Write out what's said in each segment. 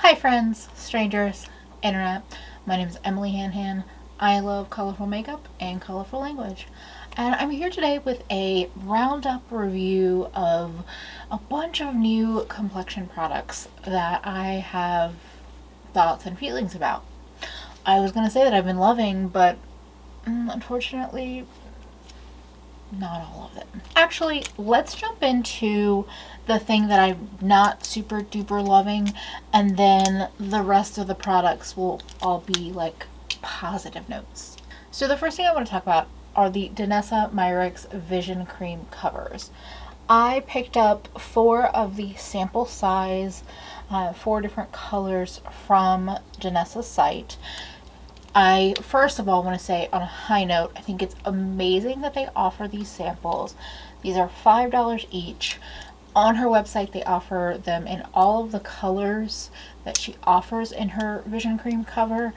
Hi friends, strangers, internet. My name is EmilyHanhan. I love colorful makeup and colorful language. And I'm here today with a roundup review of a bunch of new complexion products that I have thoughts and feelings about. I was going to say that I've been loving, but unfortunately, not all of them. Actually, let's jump into the thing that I'm not super duper loving, and then the rest of the products will all be like positive notes. So the first thing I want to talk about are the Danessa Myricks Vision Cream covers. I picked up 4 of the sample size, 4 different colors from Danessa's site. I first of all want to say, on a high note, I think it's amazing that they offer these samples. These are $5 each. On her website, they offer them in all of the colors that she offers in her vision cream cover.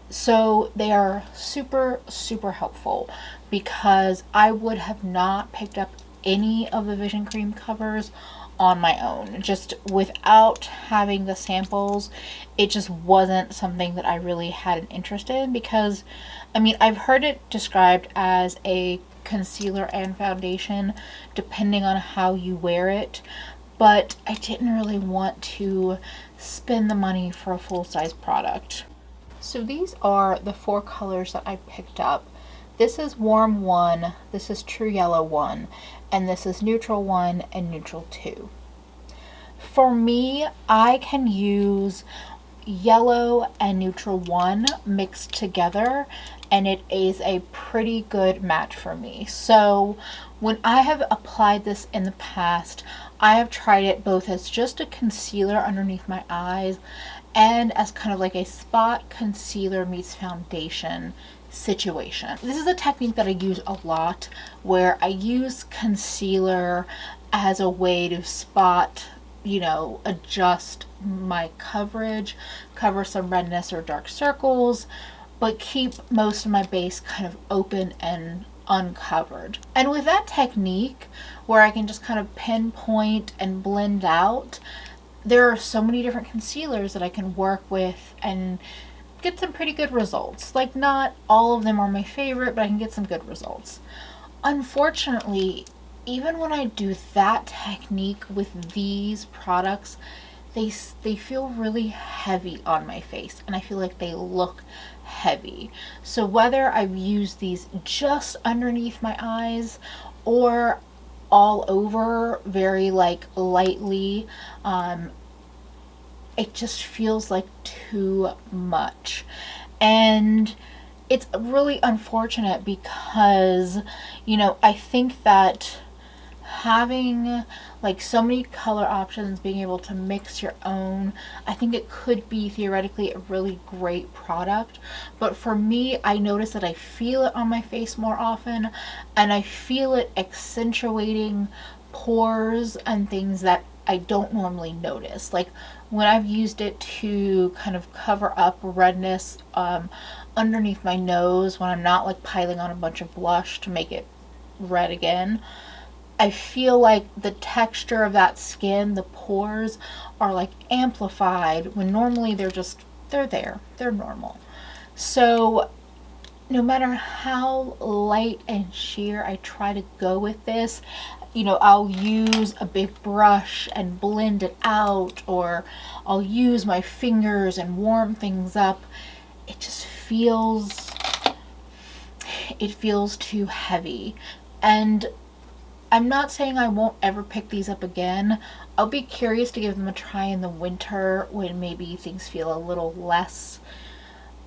So they are super, super helpful, because I would have not picked up any of the vision cream covers on my own. Just without having the samples, it just wasn't something that I really had an interest in, because I mean, I've heard it described as a concealer and foundation depending on how you wear it, but I didn't really want to spend the money for a full-size product. So these are the 4 colors that I picked up. This is Warm 1, this is True Yellow 1, and this is Neutral 1 and Neutral 2. For me, I can use yellow and neutral 1 mixed together, and it is a pretty good match for me. So when I have applied this in the past, I have tried it both as just a concealer underneath my eyes and as kind of like a spot concealer meets foundation situation. This is a technique that I use a lot, where I use concealer as a way to spot, adjust my coverage, cover some redness or dark circles, but keep most of my base kind of open and uncovered. And with that technique, where I can just kind of pinpoint and blend out, there are so many different concealers that I can work with and get some pretty good results. Like, not all of them are my favorite, but I can get some good results. Unfortunately, even when I do that technique with these products, they feel really heavy on my face, and I feel like they look heavy. So whether I've used these just underneath my eyes or all over very like lightly, it just feels like too much. And it's really unfortunate, because I think that having like so many color options, being able to mix your own, I think it could be theoretically a really great product. But for me, I notice that I feel it on my face more often, and I feel it accentuating pores and things that I don't normally notice. Like when I've used it to kind of cover up redness underneath my nose, when I'm not like piling on a bunch of blush to make it red again, I feel like the texture of that skin, the pores, are like amplified, when normally they're there, they're normal. So no matter how light and sheer I try to go with this, I'll use a big brush and blend it out, or I'll use my fingers and warm things up. It just feels too heavy. And I'm not saying I won't ever pick these up again. I'll be curious to give them a try in the winter, when maybe things feel a little less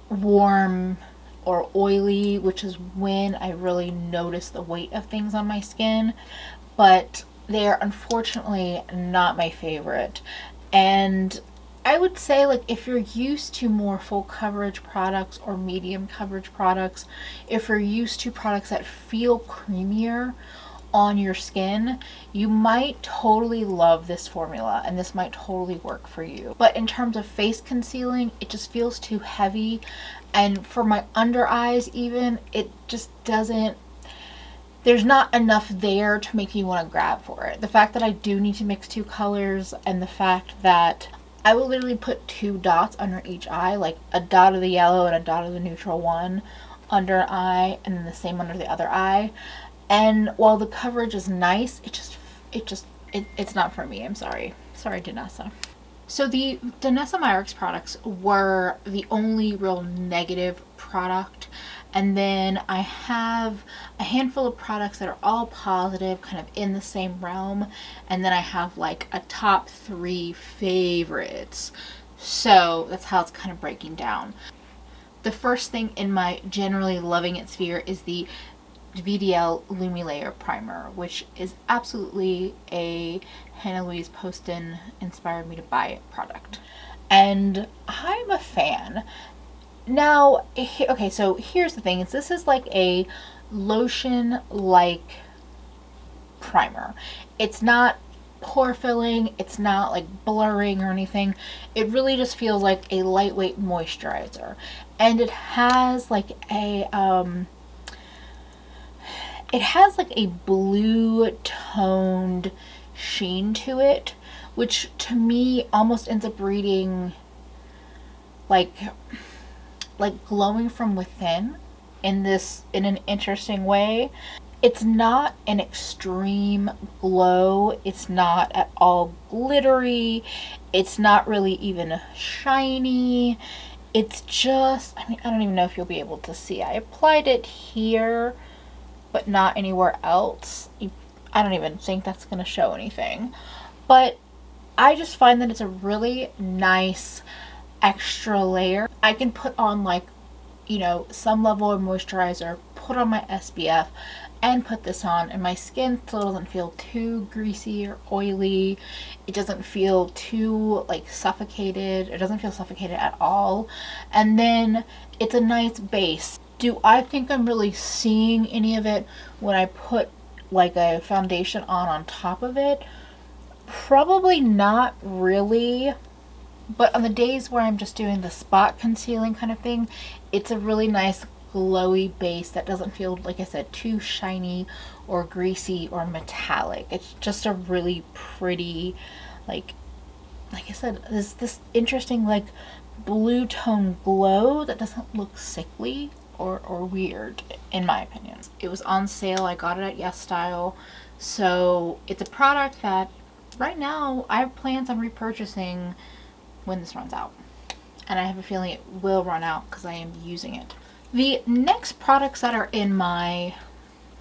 warm or oily, which is when I really notice the weight of things on my skin. But they are unfortunately not my favorite. And I would say, like, if you're used to more full coverage products or medium coverage products, if you're used to products that feel creamier on your skin, you might totally love this formula, and this might totally work for you. But in terms of face concealing, it just feels too heavy, and for my under eyes even, it just doesn't, there's not enough there to make you want to grab for it. The fact that I do need to mix 2 colors, and the fact that I will literally put 2 dots under each eye, like a dot of the yellow and a dot of the neutral one under an eye, and then the same under the other eye. And while the coverage is nice, it's not for me. I'm sorry. Sorry, Danessa. So the Danessa Myricks products were the only real negative product. And then I have a handful of products that are all positive, kind of in the same realm. And then I have like a top 3 favorites. So that's how it's kind of breaking down. The first thing in my generally loving it sphere is the VDL Lumi Layer Primer, which is absolutely a Hannah Louise Poston inspired me to buy product. And I'm a fan. Now, okay, so here's the thing, is this is like a lotion-like primer. It's not pore filling, it's not like blurring or anything. It really just feels like a lightweight moisturizer. And it has like a blue toned sheen to it, which to me almost ends up reading like glowing from within in an interesting way. It's not an extreme glow. It's not at all glittery. It's not really even shiny. It's just, I mean, I don't even know if you'll be able to see. I applied it here, but not anywhere else. I don't even think that's going to show anything. But I just find that it's a really nice extra layer. I can put on like, you know, some level of moisturizer, put on my SPF, and put this on, and my skin still doesn't feel too greasy or oily. It doesn't feel too like suffocated. It doesn't feel suffocated at all. And then it's a nice base. Do I think I'm really seeing any of it when I put like a foundation on top of it? Probably not really. But on the days where I'm just doing the spot concealing kind of thing, it's a really nice glowy base that doesn't feel, like I said, too shiny or greasy or metallic. It's just a really pretty, like I said, this interesting like blue tone glow that doesn't look sickly or weird, in my opinion. It was on sale. I got it at YesStyle. So it's a product that right now I have plans on repurchasing when this runs out. And I have a feeling it will run out because I am using it. The next products that are in my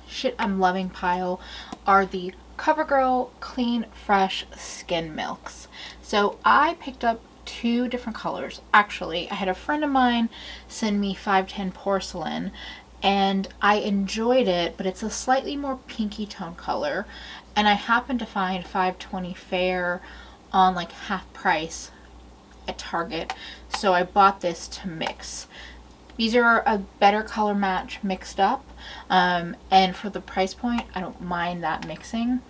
shit I'm loving pile are the CoverGirl Clean Fresh Skin Milks. So I picked up 2 different colors. Actually, I had a friend of mine send me 510 Porcelain, and I enjoyed it, but it's a slightly more pinky tone color. And I happened to find 520 Fair on like half price at Target, so I bought this to mix. These are a better color match mixed up, and for the price point, I don't mind that mixing.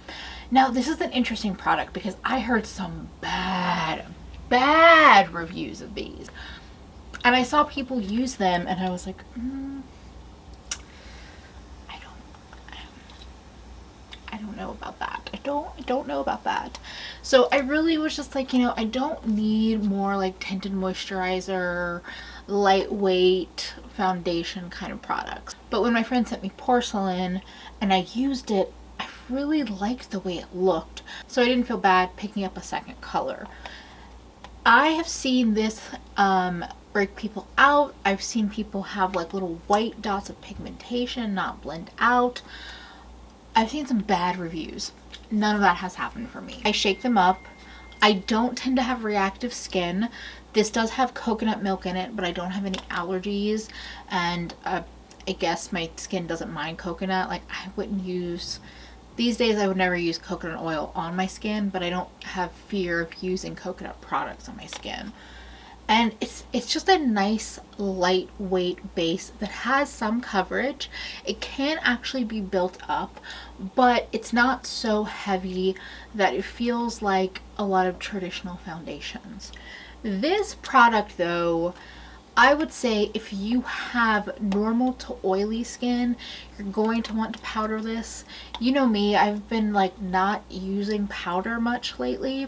Now, this is an interesting product because I heard some bad reviews of these, and I saw people use them, and I was like, I don't know about that. I don't know about that. So I really was just like, you know, I don't need more like tinted moisturizer, lightweight foundation kind of products. But when my friend sent me Porcelain and I used it, I really liked the way it looked. So I didn't feel bad picking up a second color. I have seen this break people out. I've seen people have like little white dots of pigmentation not blend out. I've seen some bad reviews. None of that has happened for me. I shake them up. I don't tend to have reactive skin. This does have coconut milk in it, but I don't have any allergies, and I guess my skin doesn't mind coconut. Like, I wouldn't use, these days I would never use coconut oil on my skin, but I don't have fear of using coconut products on my skin. And it's just a nice lightweight base that has some coverage. It can actually be built up, but it's not so heavy that it feels like a lot of traditional foundations. This product though, I would say if you have normal to oily skin, you're going to want to powder this. You know me, I've been like not using powder much lately.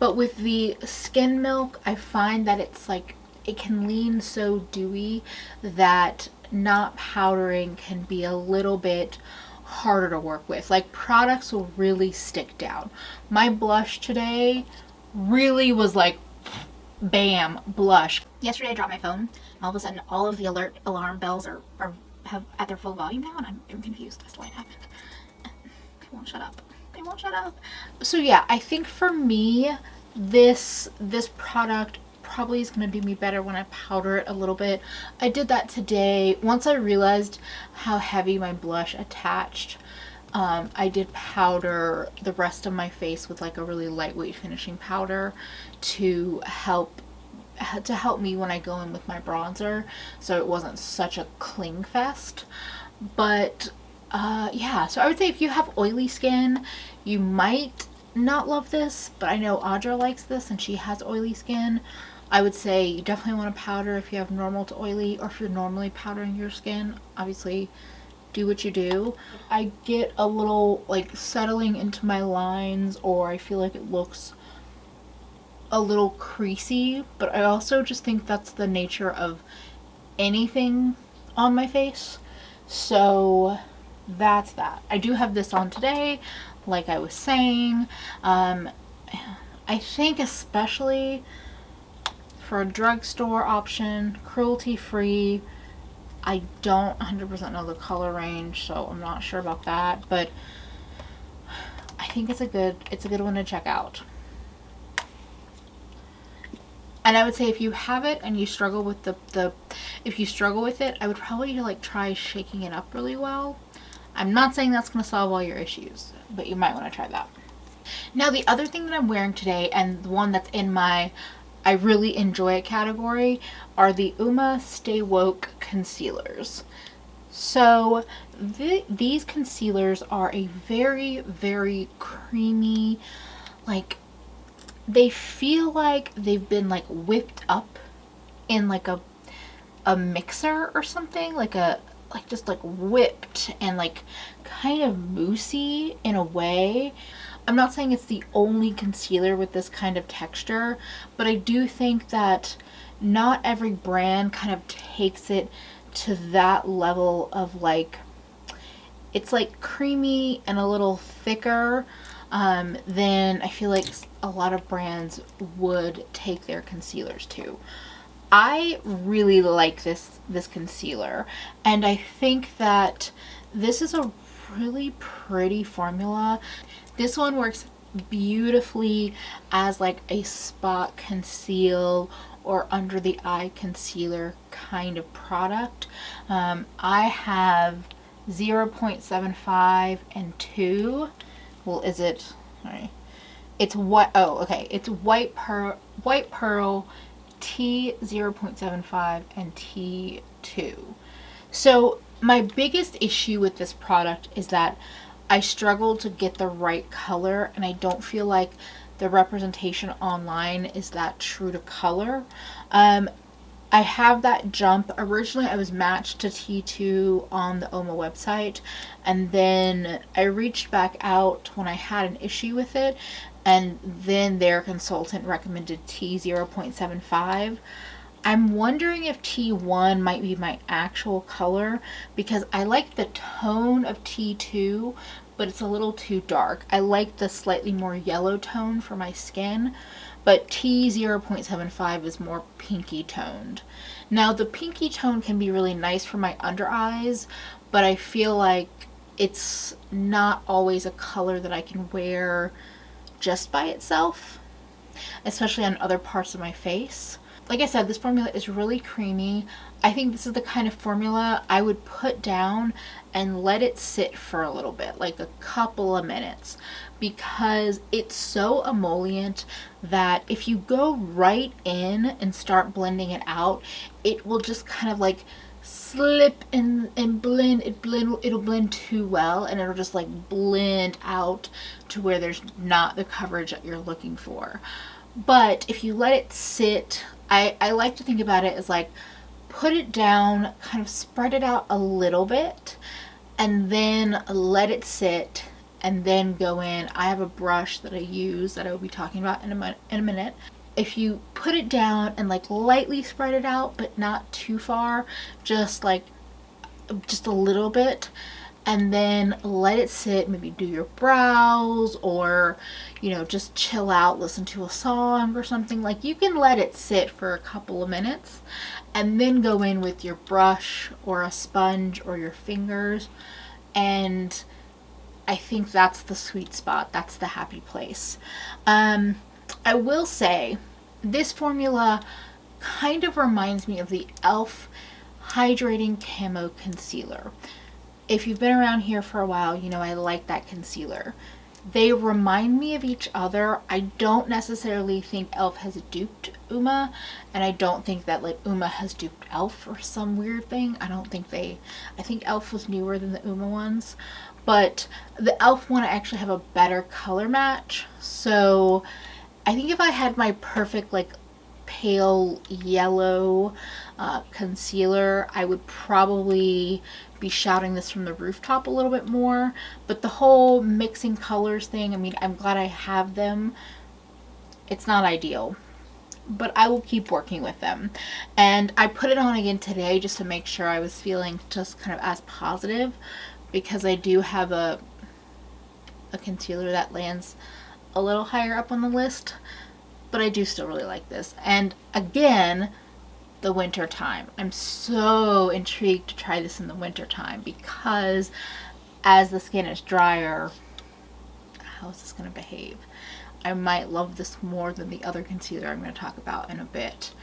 But with the Skin Milk, I find that it's like, it can lean so dewy that not powdering can be a little bit harder to work with. Like, products will really stick down. My blush today really was like, bam, blush. Yesterday I dropped my phone. All of a sudden, all of the alarm bells have at their full volume now, and I'm confused as to why it happened. They won't shut up. They won't shut up. So yeah, I think for me, this product probably is going to do me better when I powder it a little bit. I did that today. Once I realized how heavy my blush attached, I did powder the rest of my face with like a really lightweight finishing powder to help me when I go in with my bronzer, so it wasn't such a cling fest. But yeah, so I would say if you have oily skin, you might not love this, but I know Audra likes this and she has oily skin. I would say you definitely want to powder if you have normal to oily, or if you're normally powdering your skin. Obviously, do what you do. I get a little like settling into my lines, or I feel like it looks a little creasy, but I also just think that's the nature of anything on my face. So that's that. I do have this on today, like I was saying. I think especially for a drugstore option, cruelty-free. I don't 100% know the color range, so I'm not sure about that, but I think it's a good one to check out. And I would say if you have it and you struggle with if you struggle with it, I would probably like try shaking it up really well. I'm not saying that's going to solve all your issues, but you might want to try that. Now the other thing that I'm wearing today, and the one that's in my I really enjoy it category, are the Uoma Stay Woke concealers. So these concealers are a very, very creamy, like, they feel like they've been like whipped up in like a mixer or something, like just like whipped and like kind of moussey in a way. I'm not saying it's the only concealer with this kind of texture, but I do think that not every brand kind of takes it to that level of like, it's like creamy and a little thicker than I feel like a lot of brands would take their concealers to. I really like this concealer, and I think that this is a really pretty formula. This one works beautifully as like a spot conceal or under the eye concealer kind of product. I have 0.75 and 2. Well, is it? Sorry. It's what? Oh, okay. It's White Pearl T 0.75 and T2. So my biggest issue with this product is that I struggle to get the right color, and I don't feel like the representation online is that true to color. I have that jump. Originally I was matched to T2 on the Uoma website, and then I reached back out when I had an issue with it, and then their consultant recommended T 0.75. I'm wondering if T1 might be my actual color, because I like the tone of T2, but it's a little too dark. I like the slightly more yellow tone for my skin, but T 0.75 is more pinky toned. Now the pinky tone can be really nice for my under eyes, but I feel like it's not always a color that I can wear just by itself, especially on other parts of my face. Like I said, this formula is really creamy. I think this is the kind of formula I would put down and let it sit for a little bit, like a couple of minutes, because it's so emollient that if you go right in and start blending it out, it will just kind of like slip and blend. It'll blend too well, and it'll just like blend out to where there's not the coverage that you're looking for. But if you let it sit, I like to think about it as like, put it down, kind of spread it out a little bit, and then let it sit, and then go in. I have a brush that I use that I will be talking about in a minute. If you put it down and like lightly spread it out, but not too far, just a little bit, and then let it sit, maybe do your brows, or just chill out, listen to a song or something. Like, you can let it sit for a couple of minutes and then go in with your brush or a sponge or your fingers, and I think that's the sweet spot. That's the happy place. I will say this formula kind of reminds me of the e.l.f. Hydrating Camo Concealer. If you've been around here for a while, you know I like that concealer. They remind me of each other. I don't necessarily think e.l.f. has duped Uoma, and I don't think that like Uoma has duped e.l.f. or some weird thing. I think e.l.f. was newer than the Uoma ones, but the e.l.f. one I actually have a better color match. So I think if I had my perfect like pale yellow concealer, I would probably be shouting this from the rooftop a little bit more. But the whole mixing colors thing, I mean, I'm glad I have them. It's not ideal, but I will keep working with them. And I put it on again today just to make sure I was feeling just kind of as positive, because I do have a concealer that lands a little higher up on the list, but I do still really like this. And again, the winter time. I'm so intrigued to try this in the winter time, because as the skin is drier, how is this going to behave? I might love this more than the other concealer I'm going to talk about in a bit,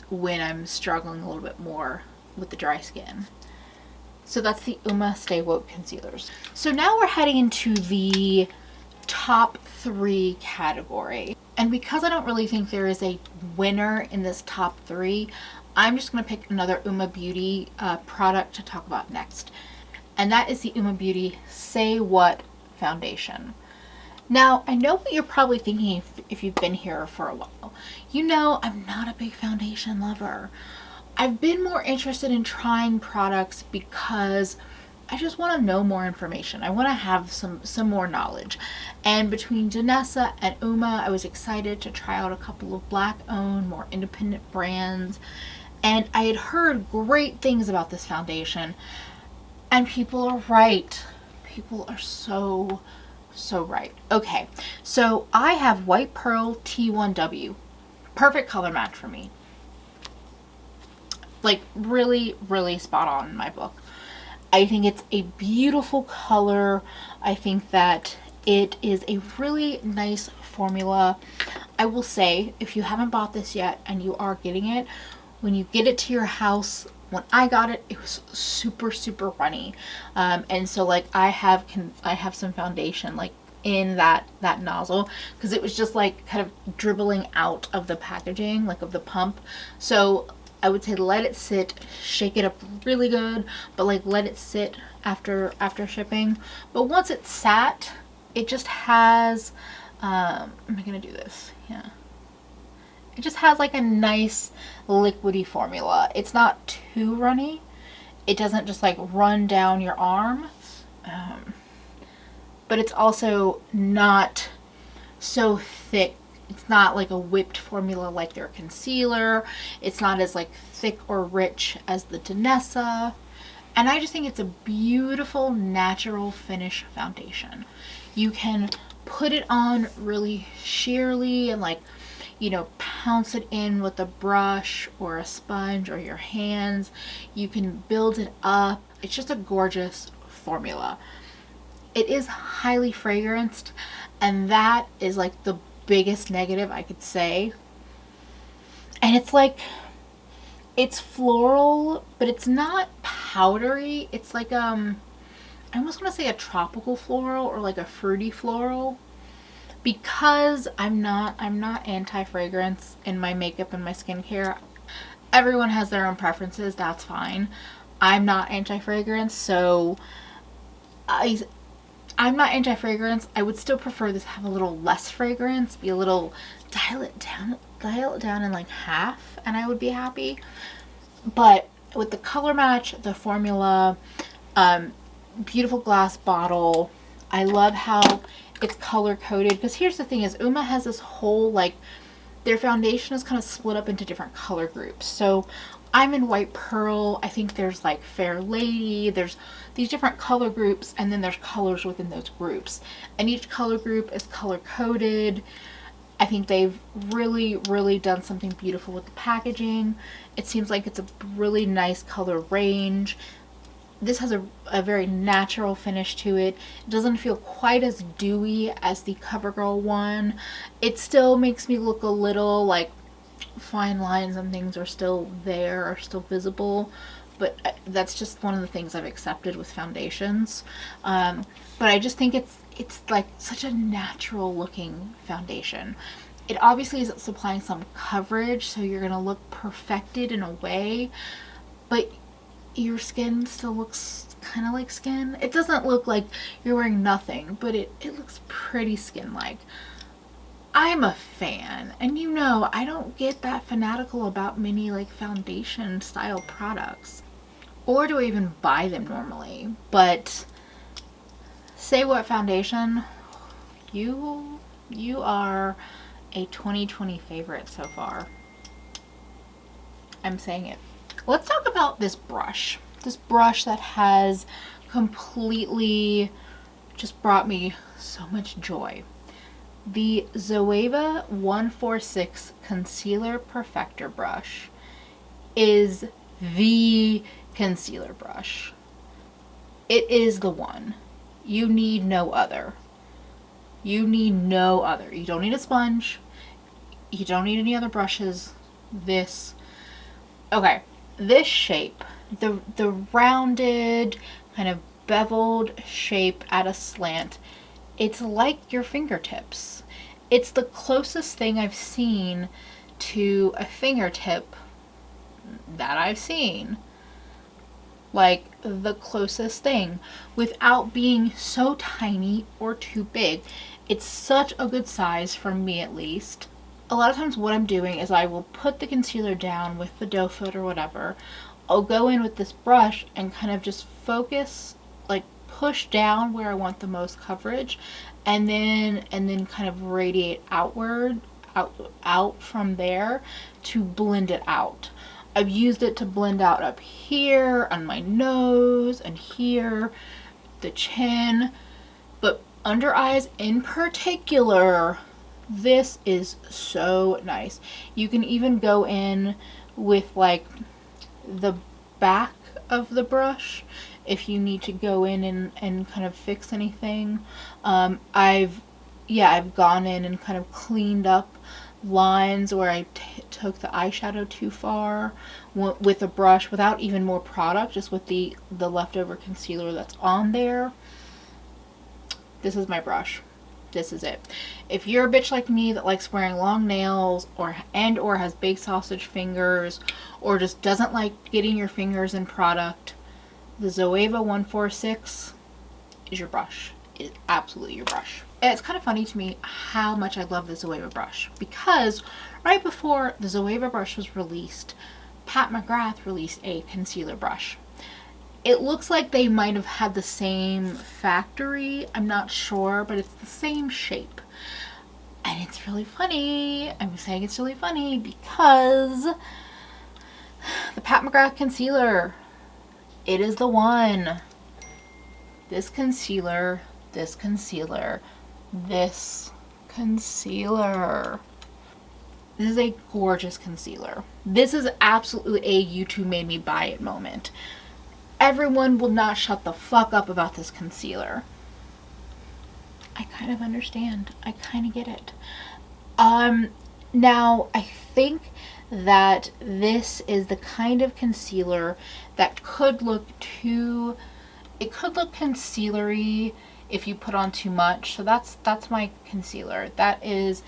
when I'm struggling a little bit more with the dry skin. So that's the Uoma Stay Woke concealers. So now we're heading into the top 3 category. And because I don't really think there is a winner in this top 3, I'm just going to pick another Uoma Beauty product to talk about next. And that is the Uoma Beauty Say What foundation. Now, I know what you're probably thinking if you've been here for a while. You know I'm not a big foundation lover. I've been more interested in trying products because I just want to know more information. I want to have some more knowledge. And between Danessa and Uoma, I was excited to try out a couple of Black-owned, more independent brands. And I had heard great things about this foundation. And people are right. People are so right. Okay, so I have White Pearl T1W. Perfect color match for me. Like, really, really spot on in my book. I think it's a beautiful color. I think that it is a really nice formula. I will say, if you haven't bought this yet and you are getting it, when you get it to your house, when I got it, it was super, super runny. And so like I have some foundation like in that nozzle, because it was just like kind of dribbling out of the packaging, like of the pump. So I would say let it sit, shake it up really good, but like let it sit after shipping. But once it's sat, it just has, am I gonna do this? Yeah. It just has like a nice liquidy formula. It's not too runny. It doesn't just like run down your arm. But it's also not so thick. It's not like a whipped formula like their concealer. It's not as like thick or rich as the Danessa. And I just think it's a beautiful natural finish foundation. You can put it on really sheerly and like, you know, pounce it in with a brush or a sponge or your hands. You can build it up. It's just a gorgeous formula. It is highly fragranced, and that is like the biggest negative I could say. And it's like, it's floral, but it's not powdery. It's like I almost want to say a tropical floral or like a fruity floral, because I'm not anti-fragrance in my makeup and my skincare. Everyone has their own preferences, that's fine. I'm not anti-fragrance, so I'm not anti-fragrance. I would still prefer this to have a little less fragrance, be a little, dial it down in like half, and I would be happy. But with the color match, the formula, beautiful glass bottle, I love how it's color coded, because here's the thing is Uoma has this whole, like, their foundation is kind of split up into different color groups. So I'm in White Pearl. I think there's like Fair Lady. There's these different color groups, and then there's colors within those groups. And each color group is color coded. I think they've really, really done something beautiful with the packaging. It seems like it's a really nice color range. This has a very natural finish to it. It doesn't feel quite as dewy as the CoverGirl one. It still makes me look a little like fine lines and things are still there, are still visible, but that's just one of the things I've accepted with foundations. But I just think it's like such a natural looking foundation. It obviously is supplying some coverage, so you're gonna look perfected in a way, but your skin still looks kind of like skin. It doesn't look like you're wearing nothing, but it looks pretty skin-like. I'm a fan, and you know, I don't get that fanatical about many like foundation style products, or do I even buy them normally. But say what foundation, you are a 2020 favorite so far. I'm saying it. Let's talk about this brush. This brush that has completely just brought me so much joy. The Zoeva 146 Concealer Perfector brush is the concealer brush. It is the one. You need no other. You need no other. You don't need a sponge. You don't need any other brushes. This. Okay. This shape, the rounded, kind of beveled shape at a slant, it's like your fingertips. It's the closest thing I've seen to a fingertip that I've seen. Like, the closest thing, without being so tiny or too big. It's such a good size for me, at least. A lot of times what I'm doing is I will put the concealer down with the doe foot or whatever. I'll go in with this brush and kind of just focus, like push down where I want the most coverage, and then kind of radiate outward, out from there to blend it out. I've used it to blend out up here on my nose and here, the chin, but under eyes in particular, this is so nice. You can even go in with like the back of the brush if you need to go in and kind of fix anything. I've gone in and kind of cleaned up lines where I took the eyeshadow too far with a brush without even more product, just with the leftover concealer that's on there. This is my brush. This is it. If you're a bitch like me that likes wearing long nails or has big sausage fingers or just doesn't like getting your fingers in product, the Zoeva 146 is your brush. It is absolutely your brush. And it's kind of funny to me how much I love the Zoeva brush, because right before the Zoeva brush was released, Pat McGrath released a concealer brush. It looks like they might have had the same factory. I'm not sure, but it's the same shape. And it's really funny. I'm saying it's really funny because the Pat McGrath concealer, it is the one. This concealer, this concealer, this concealer. This is a gorgeous concealer. This is absolutely a "you two made me buy it" moment. Everyone will not shut the fuck up about this concealer. I kind of understand. I kind of get it. Now, I think that this is the kind of concealer that could look too... It could look concealery if you put on too much. So that's my concealer. That is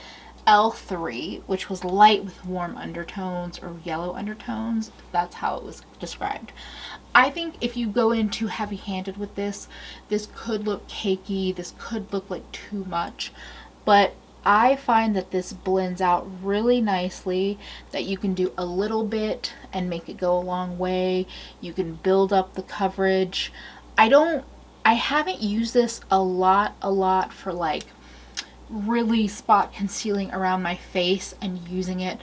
L3, which was light with warm undertones or yellow undertones. That's how it was described. I think if you go in too heavy-handed with this, this could look cakey, this could look like too much, but I find that this blends out really nicely, that you can do a little bit and make it go a long way. You can build up the coverage. I don't I haven't used this a lot for like really spot concealing around my face and using it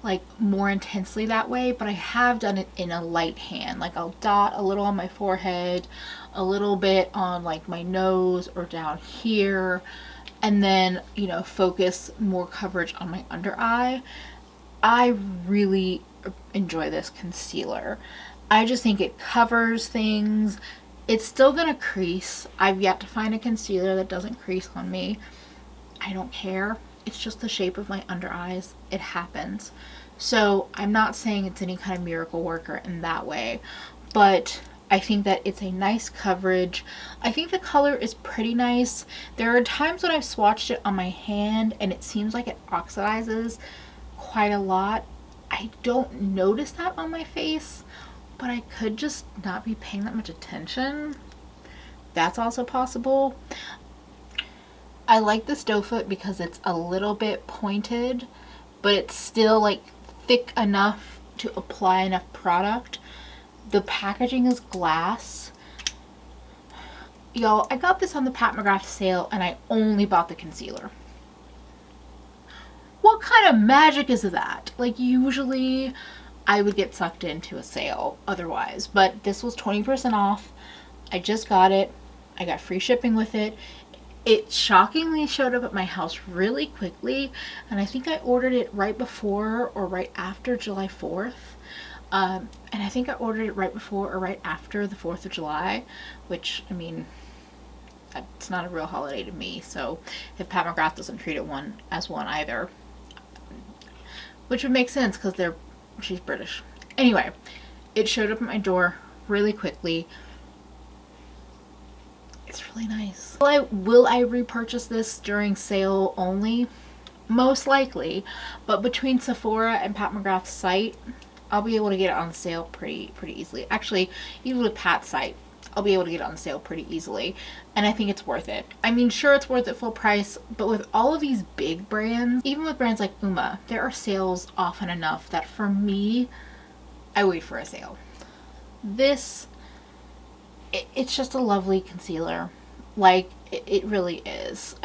like more intensely that way, but I have done it in a light hand. Like I'll dot a little on my forehead, a little bit on like my nose or down here, and then, you know, focus more coverage on my under eye. I really enjoy this concealer. I just think it covers things. It's still gonna crease. I've yet to find a concealer that doesn't crease on me. I don't care. It's just the shape of my under eyes. It happens. So I'm not saying it's any kind of miracle worker in that way, but I think that it's a nice coverage. I think the color is pretty nice. There are times when I've swatched it on my hand and it seems like it oxidizes quite a lot. I don't notice that on my face, but I could just not be paying that much attention. That's also possible. I like this doe foot because it's a little bit pointed, but it's still like thick enough to apply enough product. The packaging is glass. Y'all, I got this on the Pat McGrath sale and I only bought the concealer. What kind of magic is that? Like usually I would get sucked into a sale otherwise, but this was 20% off. I just got it. I got free shipping with it. It shockingly showed up at my house really quickly, and I think I ordered it right before or right after July 4th. And I think I ordered it right before or right after the 4th of July, which, I mean, it's not a real holiday to me, so if Pat McGrath doesn't treat it as one either, which would make sense because she's British. Anyway, it showed up at my door really quickly. It's really nice. Will I repurchase this during sale only? Most likely, but between Sephora and Pat McGrath's site, I'll be able to get it on sale pretty easily. Actually, even with Pat's site, I'll be able to get it on sale pretty easily, and I think it's worth it. I mean, sure, it's worth it full price, but with all of these big brands, even with brands like Uoma, there are sales often enough that for me, I wait for a sale. This, it's just a lovely concealer. Like, it really is.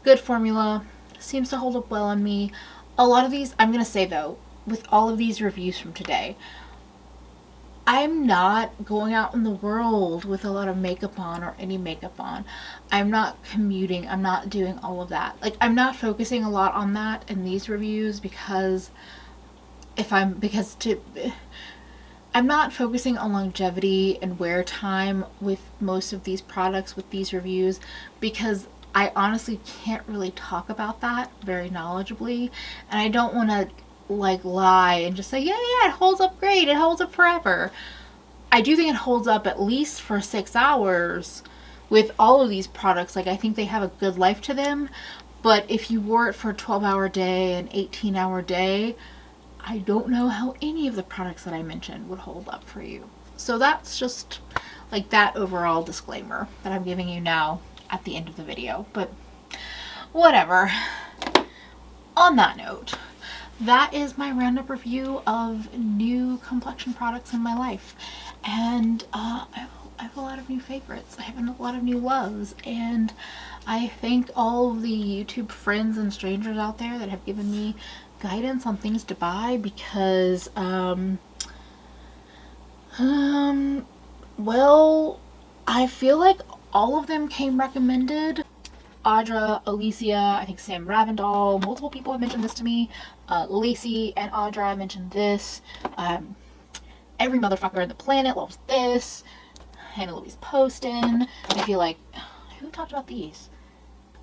Good formula, seems to hold up well on me. A lot of these, I'm gonna say though, with all of these reviews from today, I'm not going out in the world with a lot of makeup on or any makeup on. I'm not commuting. I'm not doing all of that. Like, I'm not focusing a lot on that in these reviews because I'm not focusing on longevity and wear time with most of these products, with these reviews, because I honestly can't really talk about that very knowledgeably, and I don't want to like lie and just say, yeah, it holds up great, it holds up forever. I do think it holds up at least for 6 hours with all of these products. Like, I think they have a good life to them, but if you wore it for a 12-hour day, an 18-hour day, I don't know how any of the products that I mentioned would hold up for you. So that's just like that overall disclaimer that I'm giving you now at the end of the video, but whatever. On that note, that is my Roundup review of new complexion products in my life, and I have a lot of new favorites. I have a lot of new loves, and I thank all of the YouTube friends and strangers out there that have given me guidance on things to buy, because well, I feel like all of them came recommended. Audra, Alicia, I think Sam Ravendall, multiple people have mentioned this to me. Lacey and Audra mentioned this. Every motherfucker on the planet loves this. Hannah Louise Poston. I feel like, who talked about these?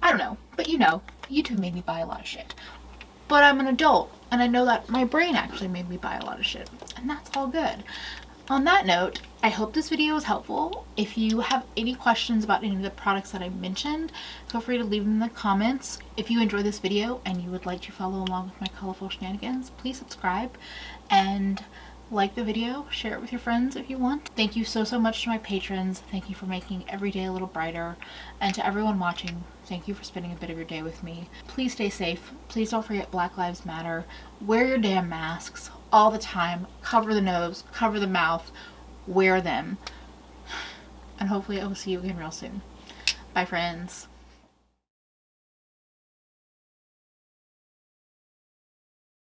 I don't know, but you know, YouTube made me buy a lot of shit. But I'm an adult, and I know that my brain actually made me buy a lot of shit, and that's all good. On that note, I hope this video was helpful. If you have any questions about any of the products that I mentioned, feel free to leave them in the comments. If you enjoyed this video and you would like to follow along with my colorful shenanigans, please subscribe and like the video. Share it with your friends if you want. Thank you so much to my patrons. Thank you for making every day a little brighter. And to everyone watching, thank you for spending a bit of your day with me. Please stay safe. Please don't forget Black Lives Matter. Wear your damn masks all the time. Cover the nose, cover the mouth, wear them. and hopefully I will see you again real soon. Bye, friends.